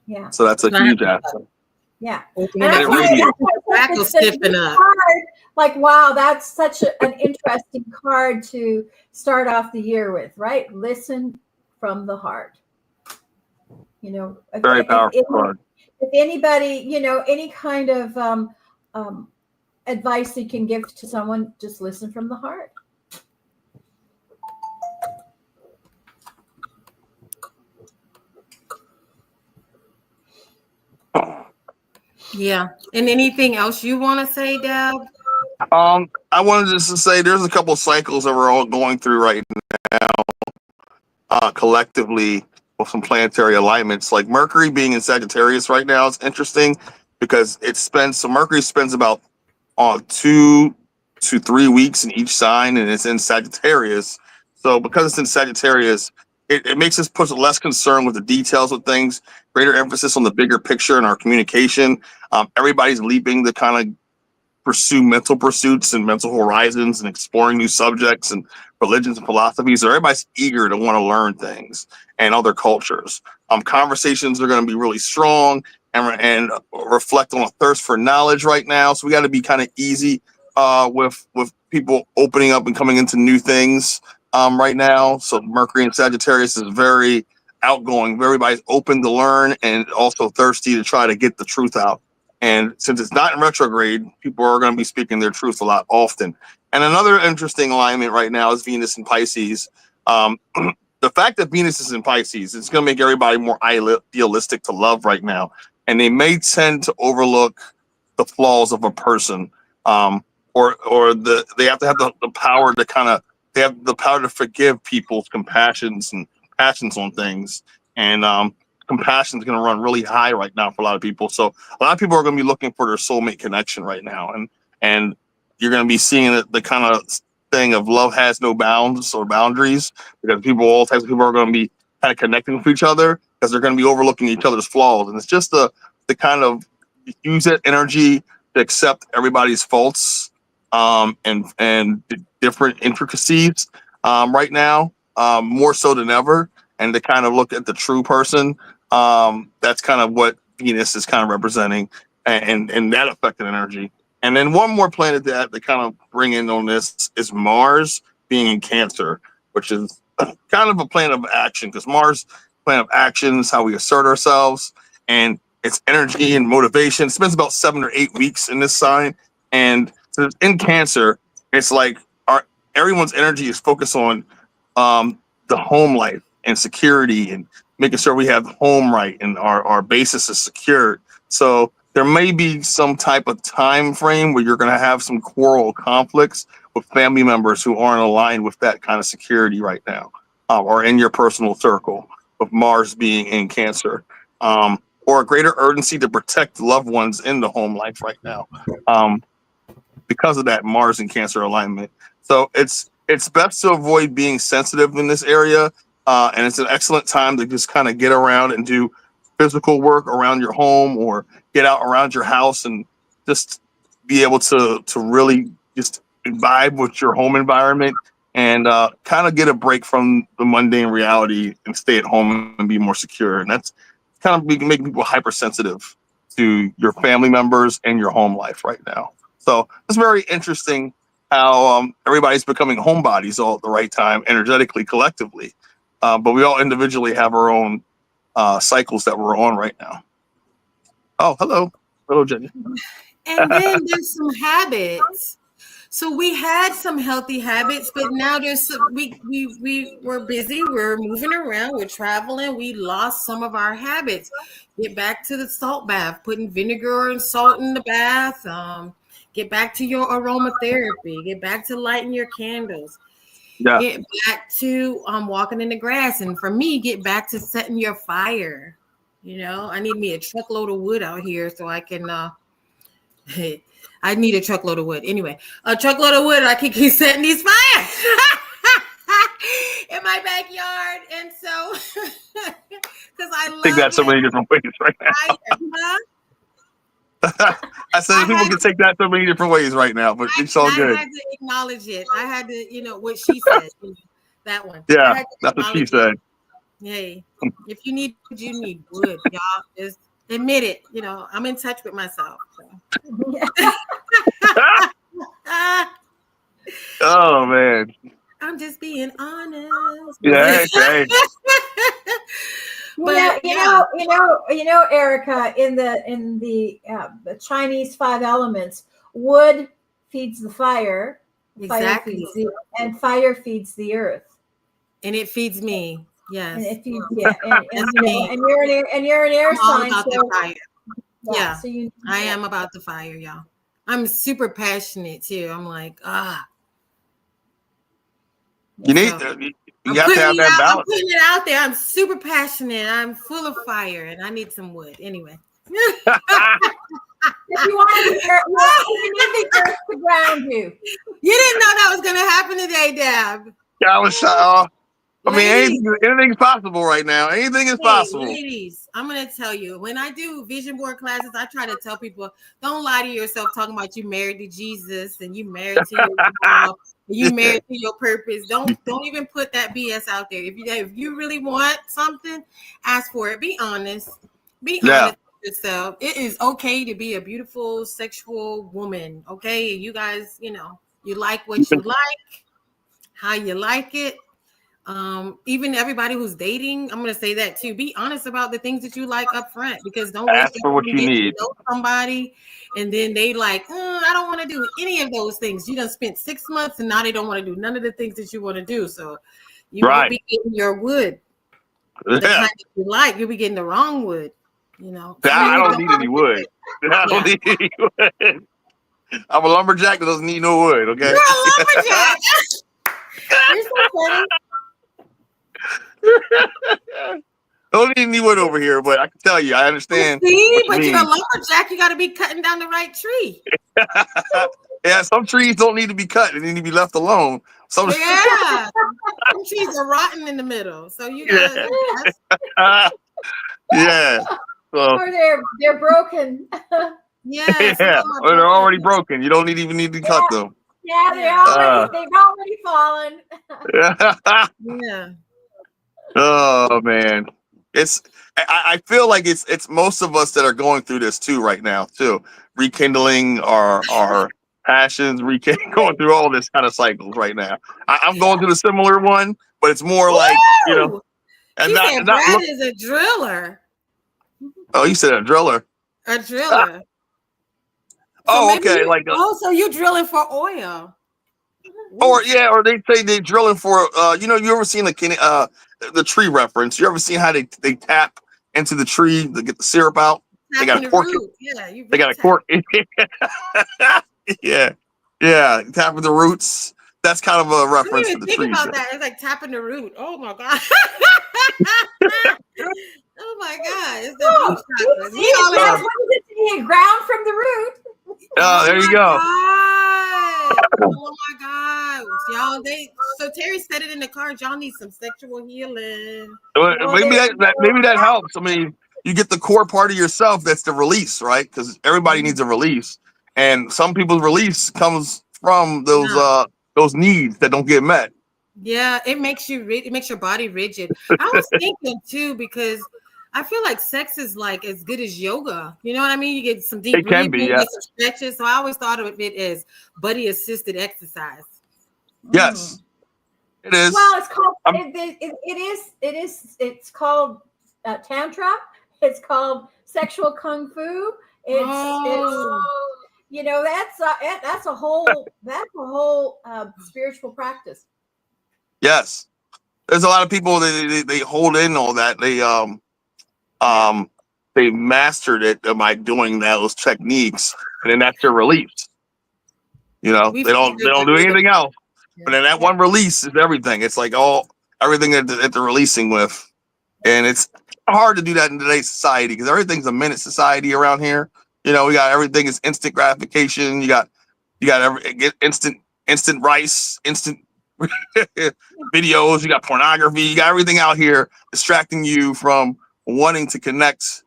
Yeah.
So that's a huge asset.
Yeah.
And that's why
it's hard. Like, wow, that's such an interesting card to start off the year with, right? Listen from the heart. You know,
very powerful card.
If anybody, you know, any kind of advice you can give to someone, just listen from the heart.
Yeah. And anything else you want to say, Dab?
I wanted just to say there's a couple cycles that we're all going through right now, collectively with some planetary alignments. Like Mercury being in Sagittarius right now is interesting because Mercury spends about 2 to 3 weeks in each sign, and it's in Sagittarius. So because it's in Sagittarius, it makes us put less concern with the details of things, greater emphasis on the bigger picture in our communication. Everybody's leaping to kind of pursue mental pursuits and mental horizons and exploring new subjects and religions and philosophies. So everybody's eager to want to learn things and other cultures. Conversations are going to be really strong and reflect on a thirst for knowledge right now. So we got to be kind of easy with people opening up and coming into new things right now. So Mercury in Sagittarius is very outgoing. Everybody's open to learn and also thirsty to try to get the truth out. And since it's not in retrograde, people are going to be speaking their truth a lot often. And another interesting alignment right now is Venus in Pisces. The fact that Venus is in Pisces, it's going to make everybody more idealistic to love right now. And they may tend to overlook the flaws of a person, or they have to have the power to they have the power to forgive people's compassions and passions on things. And compassion is going to run really high right now for a lot of people. So a lot of people are going to be looking for their soulmate connection right now. And you're going to be seeing the kind of thing of love has no bounds or boundaries, because all types of people are going to be kind of connecting with each other because they're going to be overlooking each other's flaws. And it's just the kind of use that energy to accept everybody's faults and different intricacies right now, more so than ever, and to kind of look at the true person. That's kind of what Venus is kind of representing, and that affected energy. And then one more planet that kind of bring in on this is Mars being in Cancer, which is kind of a planet of action, because Mars, planet of action, is how we assert ourselves, and it's energy and motivation. It spends about 7 or 8 weeks in this sign, and so in Cancer, it's like everyone's energy is focused on the home life and security and making sure we have home right and our basis is secured. So there may be some type of time frame where you're going to have some quarrel conflicts with family members who aren't aligned with that kind of security right now, or in your personal circle, with Mars being in Cancer, or a greater urgency to protect loved ones in the home life right now, because of that Mars and Cancer alignment. So it's best to avoid being sensitive in this area, and it's an excellent time to just kind of get around and do physical work around your home or get out around your house and just be able to really just vibe with your home environment and kind of get a break from the mundane reality and stay at home and be more secure. And that's kind of making people hypersensitive to your family members and your home life right now. So it's very interesting how everybody's becoming homebodies all at the right time, energetically, collectively. But we all individually have our own cycles that we're on right now. Oh, hello. Hello, Jenny.
And then there's some habits So we had some healthy habits, but now there's we were busy. We're moving around. We're traveling. We lost some of our habits. Get back to the salt bath, putting vinegar and salt in the bath. Get back to your aromatherapy. Get back to lighting your candles.
Yeah.
Get back to walking in the grass, and for me, get back to setting your fire. You know, I need me a truckload of wood out here so I can. I need a truckload of wood. Anyway, a truckload of wood. I can keep setting these fires in my backyard, and so because I
take that so many different ways right now. I said people can take that so many different ways right now, but it's all good.
I had to acknowledge it. I had to, what she said. That one.
Yeah, that's what she said.
Hey, if you need wood, you need wood, y'all. Just admit it. I'm in touch with myself. So.
Oh man.
I'm just being honest.
Yeah. Okay.
But you know, Erica, in the Chinese 5 elements, wood feeds the fire,
exactly,
fire feeds the earth,
and it feeds me. Yes,
and it feeds and you're an air sign.
About the fire. Yeah,
so
I am about the fire, y'all. I'm super passionate too. I'm like,
You need you have to have that balance.
I'm putting it out there. I'm super passionate. I'm full of fire, and I need some wood. Anyway.
If you want you need the earth to ground you.
You didn't know that was going to happen today, Dab.
I was. I mean, anything's possible right now. Anything is possible.
Ladies, I'm going to tell you, when I do vision board classes, I try to tell people, don't lie to yourself talking about you married to Jesus and you married to your mom, you married to your purpose. Don't even put that BS out there. If you really want something, ask for it. Be honest. Be honest with yourself. It is okay to be a beautiful sexual woman. Okay, you guys, you like what you like, how you like it. Even everybody who's dating, I'm gonna say that too. Be honest about the things that you like up front, because don't
ask for what you need.
To know somebody, and then they like, I don't want to do any of those things. You done spent 6 months, and now they don't want to do none of the things that you want to do. So you won't be getting your wood, the kind that you like. You'll be getting the wrong wood.
I don't need any wood. I don't need any wood. I'm a lumberjack that doesn't need no wood. Okay.
You're a lumberjack. You're so funny.
Don't need any wood over here, but I can tell you, I understand.
See, but you're a lumberjack. You got to be cutting down the right tree.
Yeah, some trees don't need to be cut; they need to be left alone. Some
trees are rotten in the middle, so you guys.
Yeah. So,
or they're broken.
Yes.
Yeah, or they're already broken. You don't even need to cut them.
Yeah, they've already fallen.
Yeah.
Oh man, I feel like it's most of us that are going through this too right now too, rekindling our passions, going through all this kind of cycles right now. I'm going through a similar one, but it's more like
And Brad is a driller.
Oh, you said a driller.
A driller.
So okay,
so you drilling for oil.
Or they say they drilling for you ever seen the tree reference? You ever seen how they tap into the tree to get the syrup out? They got a cork. They got a cork. Yeah, tapping the roots. That's kind of a reference to the tree.
Think about that. It's like tapping the root. Oh my god. Oh my god. It's
the ground from the root.
Oh, there you go.
Oh my god. Y'all, so Terri said it in the card. Y'all need some sexual healing.
Maybe that helps. I mean, you get the core part of yourself that's the release, right? Because everybody needs a release. And some people's release comes from those needs that don't get met.
Yeah, it makes your body rigid. I was thinking too, because I feel like sex is like as good as yoga. You know what I mean? You get some deep breathing, get some stretches. So I always thought of it as buddy assisted exercise.
Yes, it is.
Well, it's called it's called tantra. It's called sexual kung fu. It's You know, that's a whole spiritual practice.
Yes, there's a lot of people they hold in all that. They mastered it by doing those techniques, and then that's their release. You know, they don't do anything else. But then that one release is everything. It's like everything that they're releasing with, and it's hard to do that in today's society because everything's a minute society around here. You know, we got everything is instant gratification. You got instant rice, instant videos. You got pornography. You got everything out here distracting you from wanting to connect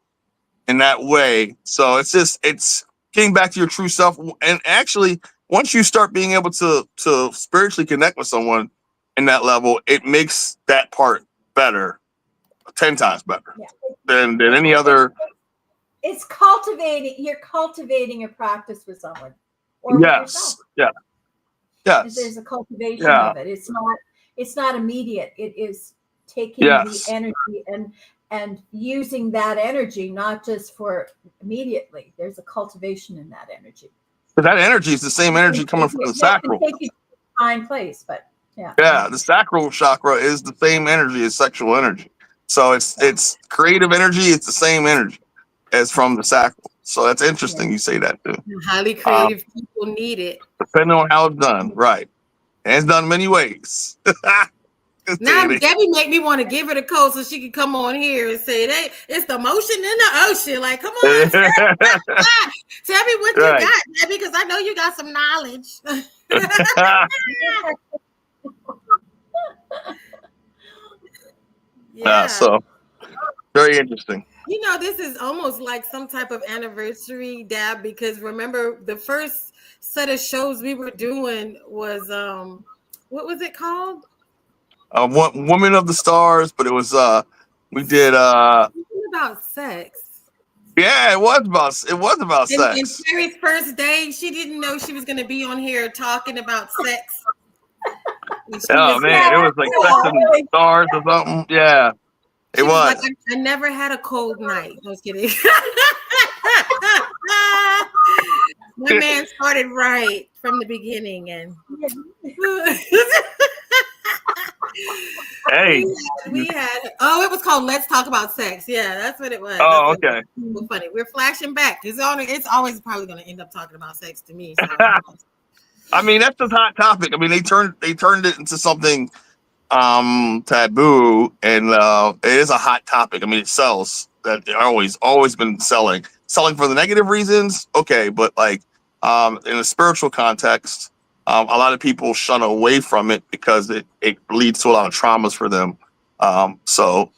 in that way. So it's getting back to your true self. And actually, once you start being able to spiritually connect with someone in that level, it makes that part better, 10 times better than any other.
It's cultivating. You're cultivating a practice with someone, or with yourself.
Yes.
There's a cultivation of it. It's not immediate. It is taking the energy and using that energy, not just for immediately. There's a cultivation in that energy.
But that energy is the same energy coming from the sacral.
Take you to a fine place, but
the sacral chakra is the same energy as sexual energy. So it's creative energy. It's the same energy as from the sacral. So that's interesting. You say that too.
Highly creative people need it.
Depending on how it's done, right? And it's done many ways.
Now Debbie make me want to give her the code so she can come on here and say, "Hey, it's the motion in the ocean." Like, come on, tell me what you got, Debbie, because I know you got some knowledge.
So very interesting.
You know, this is almost like some type of anniversary, Dab, because remember the first set of shows we were doing was what was it called?
Woman of the Stars, but it was we did
about sex.
Yeah, it was about sex.
And Terry's first day, she didn't know she was going to be on here talking about sex.
Oh man, it was like Sex and the Stars or something. Yeah, it was.
Like, I never had a cold night. I was kidding. My man started right from the beginning, and
hey,
we had it was called Let's Talk About Sex. Yeah, that's what it was.
Oh, okay.
Funny. We're flashing back. It's always probably going to end up talking about sex to me. So.
I mean, that's a hot topic. I mean, they turned it into something taboo, and it is a hot topic. I mean, it sells. That always been selling for the negative reasons. Okay, but like in a spiritual context, a lot of people shun away from it because it leads to a lot of traumas for them. So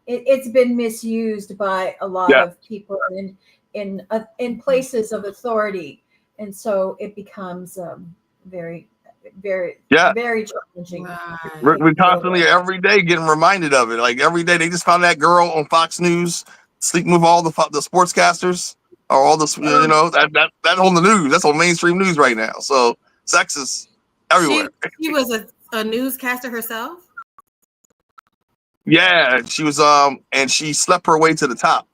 it's been misused by a lot of people in places of authority, and so it becomes very, very, very challenging.
We're constantly every day getting reminded of it. Like every day, they just found that girl on Fox News sleeping with all the sportscasters. Or all this, that's on the news. That's on mainstream news right now. So sex is everywhere.
She was a newscaster herself.
Yeah, she was. And she slept her way to the top,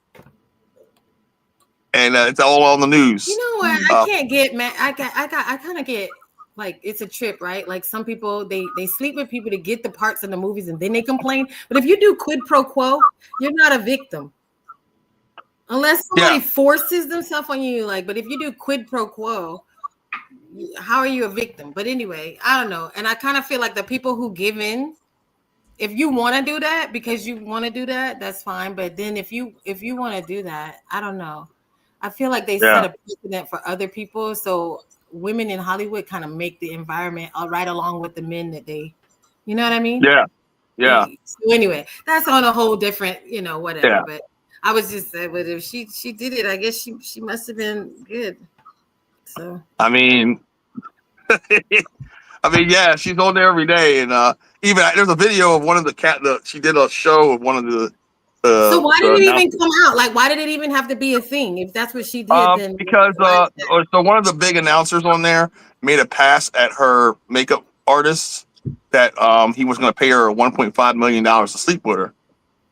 and it's all on the news.
You know what? I can't get mad. I kind of get like it's a trip, right? Like some people they sleep with people to get the parts in the movies and then they complain. But if you do quid pro quo, you're not a victim. Unless somebody forces themselves on you, but if you do quid pro quo, how are you a victim? But anyway, I don't know. And I kind of feel like the people who give in, if you want to do that because you want to do that, that's fine. But then if you want to do that, I don't know. I feel like they set a precedent for other people. So women in Hollywood kind of make the environment right along with the men that they, you know what I mean?
Yeah.
So anyway, that's on a whole different, whatever.
Yeah.
But I was just saying, but if she did it, I guess she must have been good. So
I mean, she's on there every day, and even there's a video of one of the she did a show of one of the.
So why did it even come out? Like, why did it even have to be a thing? If that's what she did, then
because so one of the big announcers on there made a pass at her makeup artist that he was going to pay her $1.5 million to sleep with her.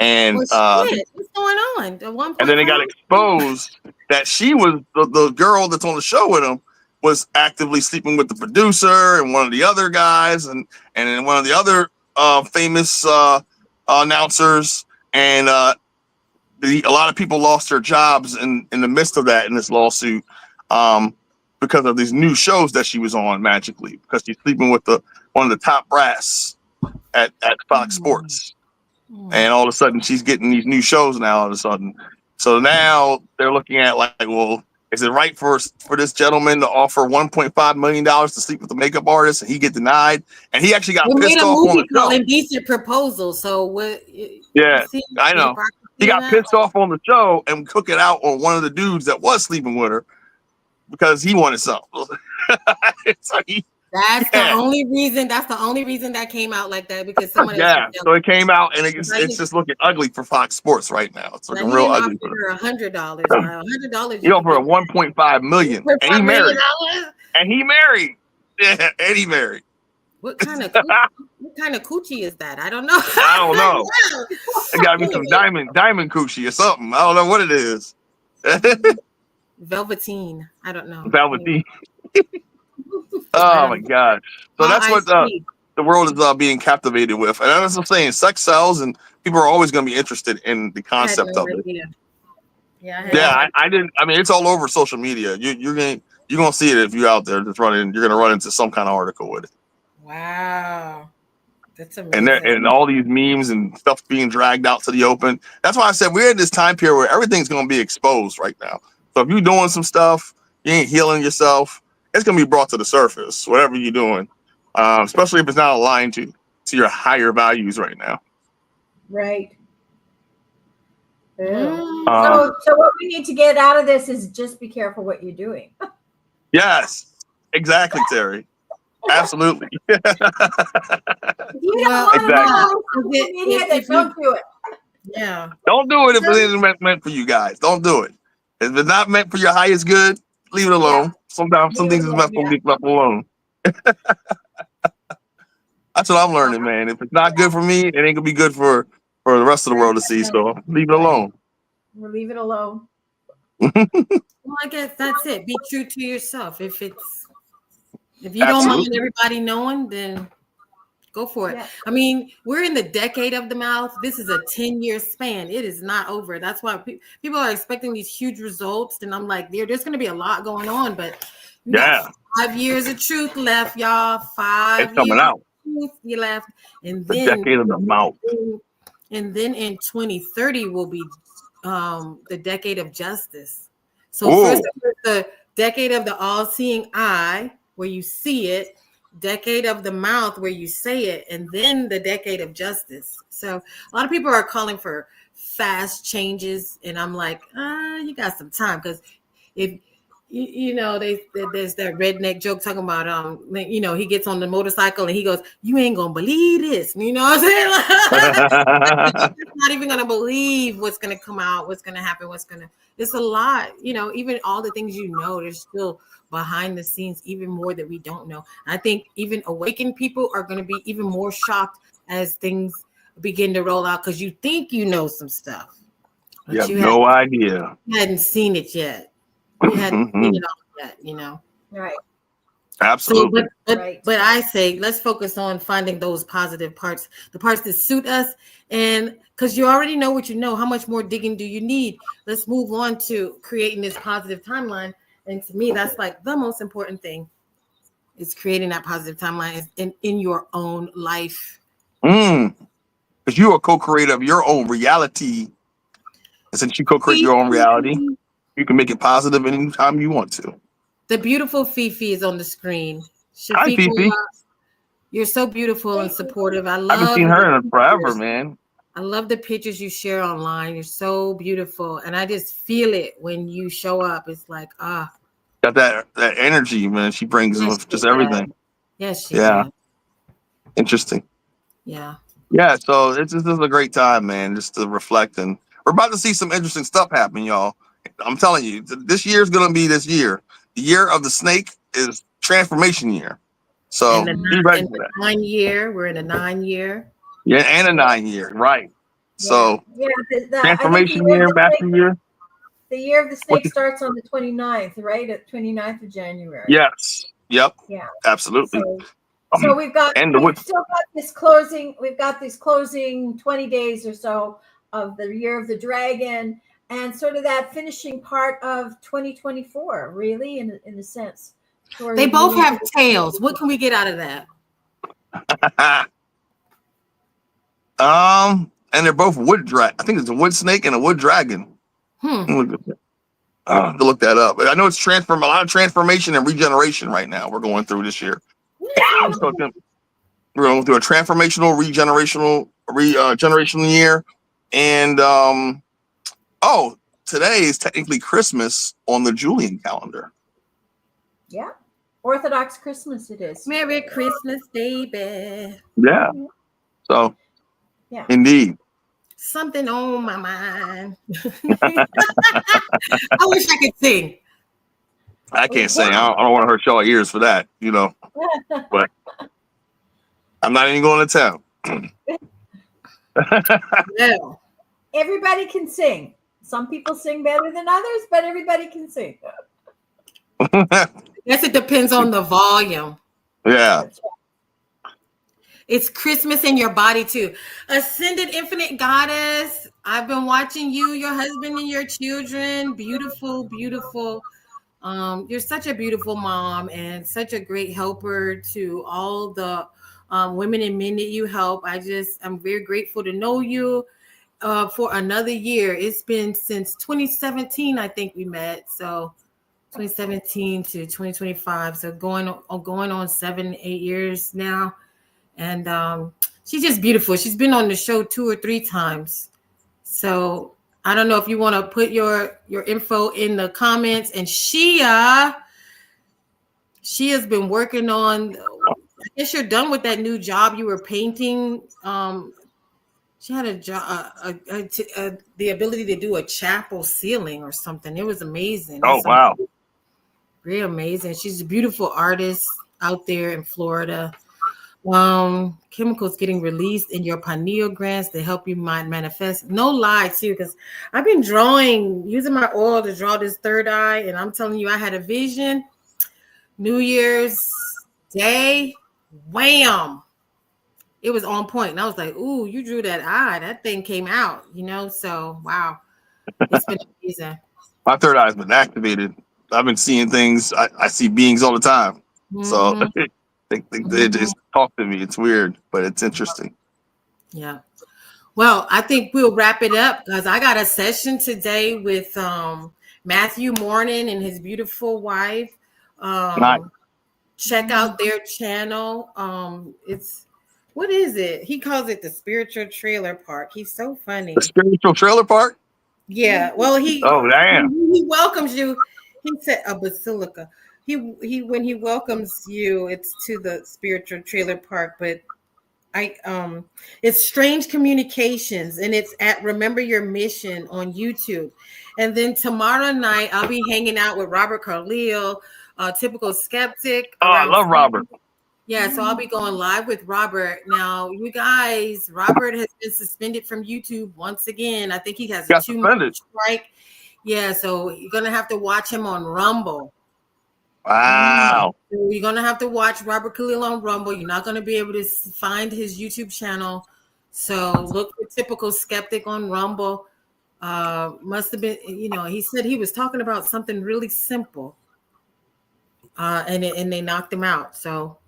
And
shit, what's going on? The 1.5?
And then it got exposed that she was the girl that's on the show with him was actively sleeping with the producer and one of the other guys and then one of the other famous announcers. And a lot of people lost their jobs in the midst of that in this lawsuit because of these new shows that she was on magically because she's sleeping with one of the top brass at Fox Sports. And all of a sudden she's getting these new shows now all of a sudden. So now they're looking at like, well, is it right for this gentleman to offer $1.5 million to sleep with the makeup artist and he get denied? And he actually got pissed off on the show.
Indecent Proposal. So what?
Yeah, I know. He got pissed off on the show and took it out on one of the dudes that was sleeping with her because he wanted something.
That's the only reason. That's the only reason that came out like that because someone.
Yeah, so it came out and it's just looking ugly for Fox Sports right now. It's looking real ugly.
For $100, $100.
You offer $1.5 million, and he married. And he married. Yeah, and he married.
What kind of coochie is that? I don't know.
I don't know. It got to be some diamond coochie or something. I don't know what it is.
Velveteen. I don't know.
Velveteen. Oh my gosh! So that's what the world is being captivated with, and as I'm saying, sex sells, and people are always going to be interested in the concept of it. Yeah, I didn't. I mean, it's all over social media. You're gonna see it if you're out there just running. You're gonna run into some kind of article with it.
Wow, that's amazing.
And all these memes and stuff being dragged out to the open. That's why I said we're in this time period where everything's gonna be exposed right now. So if you're doing some stuff, you ain't healing yourself. It's going to be brought to the surface, whatever you're doing, especially if it's not aligned to your higher values right now.
Right. So what we need to get out of this is just be careful what you're doing.
Yes, exactly, Terry. Absolutely.
You don't do it.
Yeah.
Don't do it if it isn't meant for you guys. Don't do it. If it's not meant for your highest good, leave it alone. Yeah. Sometimes some things is meant to be left alone. That's what I'm learning, man. If it's not good for me, it ain't gonna be good for the rest of the world to see. So leave it alone.
We'll leave it alone.
Well, I guess that's it. Be true to yourself. If you don't mind everybody knowing, then go for it. Yeah. I mean, we're in the decade of the mouth. This is a 10-year span. It is not over. That's why people are expecting these huge results. And I'm like, there's going to be a lot going on. But 5 years of truth left, y'all. 5 years
coming out.
Of truth you left. And
the
then
decade of the mouth.
And then in 2030 will be the decade of justice. So first the decade of the all-seeing eye, where you see it. Decade of the mouth where you say it, and then the decade of justice. So a lot of people are calling for fast changes, and I'm like, you got some time, because if there's that redneck joke talking about he gets on the motorcycle and he goes, you ain't gonna believe this, you know what I'm saying? Not even gonna believe what's gonna come out, what's gonna happen, it's a lot, even all the things there's still behind the scenes, even more that we don't know. I think even awakened people are going to be even more shocked as things begin to roll out, because you think you know some stuff.
You have no idea.
You hadn't seen it yet. You hadn't seen it all yet,
Right.
Absolutely.
So, but I say let's focus on finding those positive parts, the parts that suit us, and because you already know what you know, how much more digging do you need? Let's move on to creating this positive timeline. And to me, that's like the most important thing, is creating that positive timeline in your own life.
Because you are co-creator of your own reality. And since you co-create your own reality, you can make it positive anytime you want to.
The beautiful Fifi is on the screen.
Hi, Fifi.
You're so beautiful and supportive. I
haven't seen her in forever, man.
I love the pictures you share online. You're so beautiful. And I just feel it when you show up. It's like,
got that energy, man. She brings with just everything.
Yes, she does.
Interesting.
Yeah.
Yeah, so this is a great time, man, just to reflect. And we're about to see some interesting stuff happen, y'all. I'm telling you, this year is going to be this year. The year of the snake is transformation year. So be ready for that.
9 year. We're in a 9 year.
Yeah, and a 9 year, right. So
yeah,
transformation year, master year.
The year of the snake starts on the 29th, right? At 29th of January.
Yes. Yep.
Yeah.
Absolutely.
So we've still got this closing. We've got this closing 20 days or so of the year of the dragon, and sort of that finishing part of 2024. Really, in a sense.
They both have tails. What can we get out of that?
And they're both wood dragon. I think it's a wood snake and a wood dragon. To look that up. I know it's a lot of transformation and regeneration right now. We're going through this year. So we're going through a transformational, generational year, and today is technically Christmas on the Julian calendar.
Yeah, Orthodox Christmas it is.
Merry Christmas, baby.
Yeah. So, yeah, indeed.
Something on my mind. I wish I could sing.
I can't sing. I don't want to hurt y'all ears for that, but I'm not even going to tell.
No.
Everybody can sing. Some people sing better than others, but everybody can sing.
Yes, it depends on the volume.
Yeah.
It's Christmas in your body too. Ascended Infinite Goddess, I've been watching you, your husband, and your children. Beautiful, beautiful. You're such a beautiful mom and such a great helper to all the women and men that you help. I'm very grateful to know you for another year. It's been since 2017, I think we met. So 2017 to 2025. So going on 7-8 years now. And she's just beautiful. She's been on the show 2 or 3 times. So I don't know if you want to put your info in the comments. And Shia has been working on, I guess you're done with that new job you were painting. She had a job, the ability to do a chapel ceiling or something. It was amazing.
Oh, wow.
Really amazing. She's a beautiful artist out there in Florida. Chemicals getting released in your pineal glands to help you manifest. No lie too, because I've been using my oil to draw this third eye, and I'm telling you, I had a vision. New Year's Day, wham! It was on point, and I was like, "Ooh, you drew that eye. That thing came out." So wow, it's been amazing.
My third eye's been activated. I've been seeing things. I see beings all the time. Mm-hmm. So. They just talk to me. It's weird, but it's interesting.
Yeah. Well, I think we'll wrap it up because I got a session today with Matthew Morning and his beautiful wife.
Nice.
Check out their channel. What is it? He calls it the Spiritual Trailer Park. He's so funny.
The Spiritual Trailer Park?
Yeah. Well,
Oh, damn.
He welcomes you. He said a basilica. He when he welcomes you, it's to the Spiritual Trailer Park, but it's Strange Communications, and it's at Remember Your Mission on YouTube. And then tomorrow night I'll be hanging out with Robert Carlile, Typical Skeptic.
Oh, I love Robert.
Yeah, so I'll be going live with Robert. Now, you guys, Robert has been suspended from YouTube once again. I think he has a 2-month strike. Yeah, so you're gonna have to watch him on Rumble.
Wow.
So you're going to have to watch Robert Khalil on Rumble. You're not going to be able to find his YouTube channel. So look for Typical Skeptic on Rumble. Must have been, he said he was talking about something really simple. And they knocked him out. So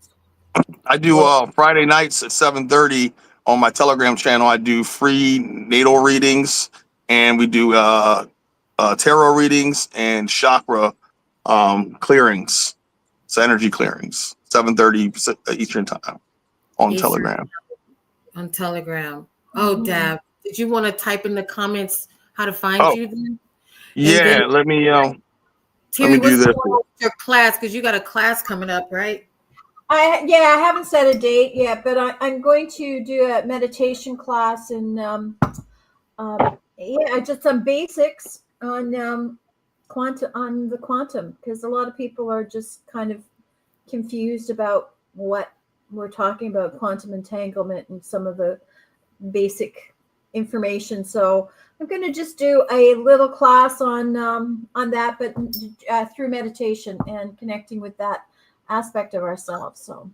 I do Friday nights at 7:30 on my Telegram channel. I do free natal readings, and we do tarot readings and chakra clearings. So energy clearings, 7:30 Eastern time on Telegram.
On Telegram. Oh, Dab, did you want to type in the comments how to find you then?
Yeah, let me
Terri, do this. Your class, because you got a class coming up, right?
I haven't set a date yet, but I'm going to do a meditation class and just some basics on the quantum, because a lot of people are just kind of confused about what we're talking about, quantum entanglement, and some of the basic information. So I'm going to just do a little class on that, but through meditation and connecting with that aspect of ourselves. So,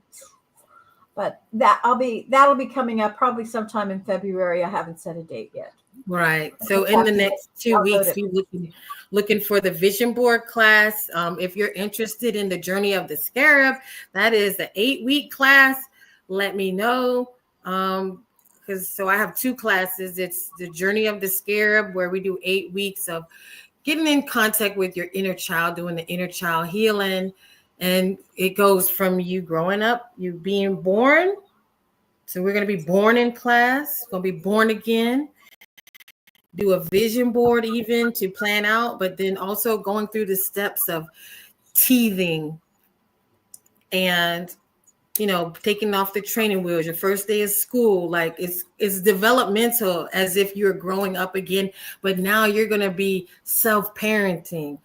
but that'll be coming up probably sometime in February. I haven't set a date yet.
Right. So in the next 2 weeks, we're looking for the vision board class. If you're interested in the journey of the scarab, that is the 8-week class. Let me know. So I have 2 classes. It's the journey of the scarab, where we do 8 weeks of getting in contact with your inner child, doing the inner child healing. And it goes from you growing up, you being born. So we're going to be born in class, going to be born again. Do a vision board even to plan out, but then also going through the steps of teething and, taking off the training wheels, your first day of school. Like it's developmental, as if you're growing up again, but now you're going to be parenting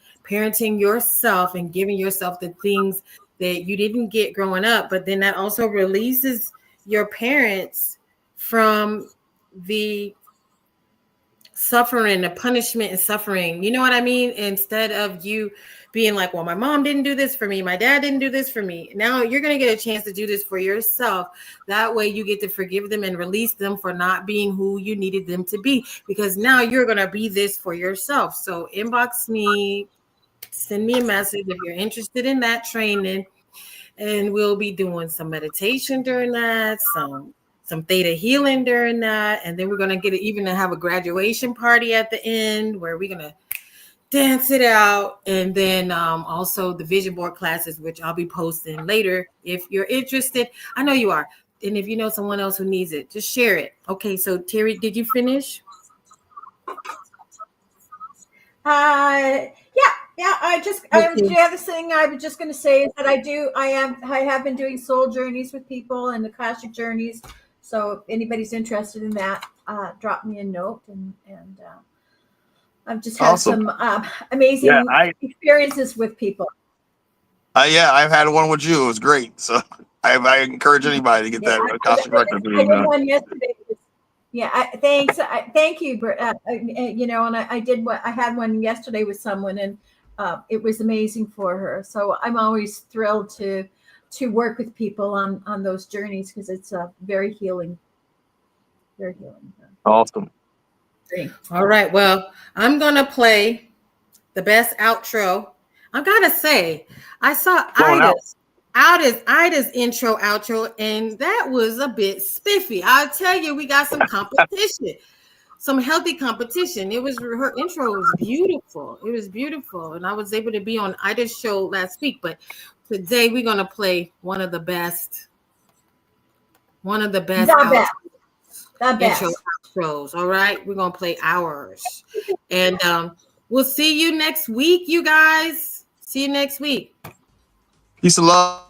yourself and giving yourself the things that you didn't get growing up. But then that also releases your parents from the suffering, the punishment and suffering. You know what I mean? Instead of you being like, well, my mom didn't do this for me, my dad didn't do this for me. Now you're going to get a chance to do this for yourself. That way you get to forgive them and release them for not being who you needed them to be, because now you're going to be this for yourself. So inbox me, send me a message if you're interested in that training, and we'll be doing some meditation during that, some theta healing during that. And then we're going to even have a graduation party at the end where we're going to dance it out. And then also the vision board classes, which I'll be posting later. If you're interested, I know you are. And if you know someone else who needs it, just share it. Okay. So Terri, did you finish?
Yeah. The other thing I was just going to say is that I have been doing soul journeys with people and Akashic journeys. So if anybody's interested in that, drop me a note. And I've just had some amazing experiences with people.
I've had one with you. It was great. So I encourage anybody to get that Akashic record.
I did one yesterday. Thanks. Thank you. And I had one yesterday with someone, and it was amazing for her. So I'm always thrilled to work with people on those journeys, because it's very healing. Very healing.
Awesome.
All right. Well, I'm going to play the best outro. I got to say, I saw Ida's intro outro, and that was a bit spiffy. I'll tell you, we got some competition, some healthy competition. Her intro was beautiful. It was beautiful. And I was able to be on Ida's show last week, but today we're going to play one of the best intro outros. All right. We're going to play ours. And we'll see you next week, you guys. See you next week.
Peace and love.